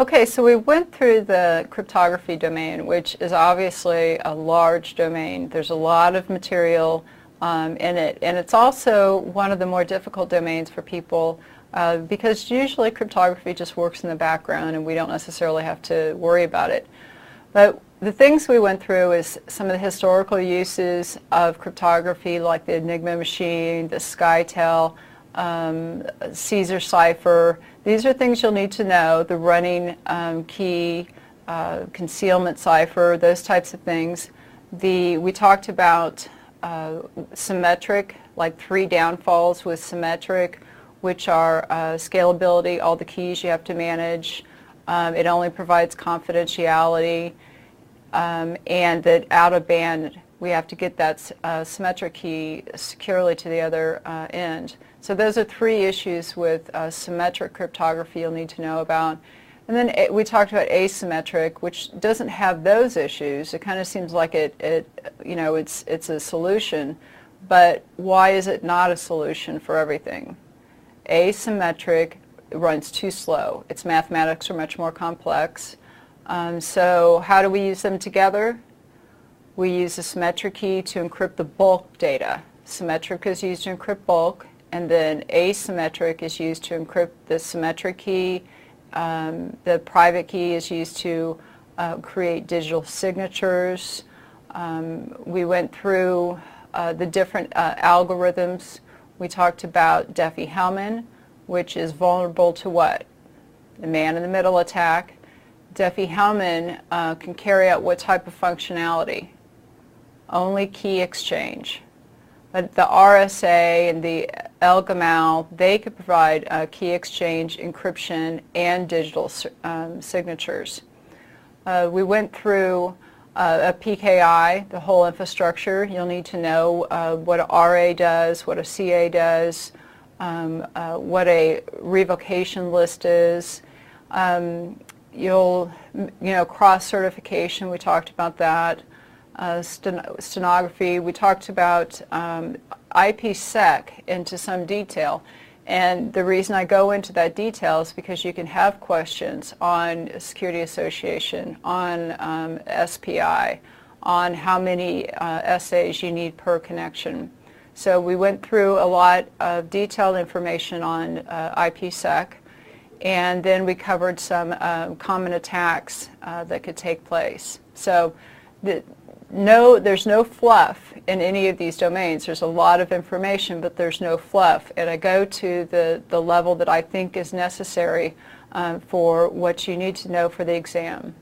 Okay, so we went through the cryptography domain, which is obviously a large domain. There's a lot of material in it, and it's also one of the more difficult domains for people because usually cryptography just works in the background and we don't necessarily have to worry about it. But the things we went through is some of the historical uses of cryptography, like the Enigma machine, the SkyTel, Caesar cipher. These are things you'll need to know, the running key, concealment cipher, those types of things. We talked about symmetric, like 3 downfalls with symmetric, which are scalability, all the keys you have to manage. It only provides confidentiality, and that out of band, we have to get that symmetric key securely to the other end. So those are 3 issues with symmetric cryptography you'll need to know about. And then we talked about asymmetric, which doesn't have those issues. It kind of seems like it's a solution, but why is it not a solution for everything? Asymmetric runs too slow. Its mathematics are much more complex. So how do we use them together? We use the symmetric key to encrypt the bulk data. Symmetric is used to encrypt bulk, and then asymmetric is used to encrypt the symmetric key. The private key is used to create digital signatures. We went through the different algorithms. We talked about Diffie-Hellman, which is vulnerable to what? The man-in-the-middle attack. Diffie-Hellman can carry out what type of functionality? Only key exchange. But the RSA and the El-Gamal, they could provide key exchange, encryption, and digital signatures. We went through a PKI, the whole infrastructure. You'll need to know what a RA does, what a CA does, what a revocation list is. Cross-certification, we talked about that. Stenography, we talked about IPsec into some detail, and the reason I go into that detail is because you can have questions on security association, on SPI, on how many essays you need per connection. So we went through a lot of detailed information on IPsec, and then we covered some common attacks that could take place. So there's no fluff in any of these domains. There's a lot of information, but there's no fluff. And I go to the level that I think is necessary for what you need to know for the exam.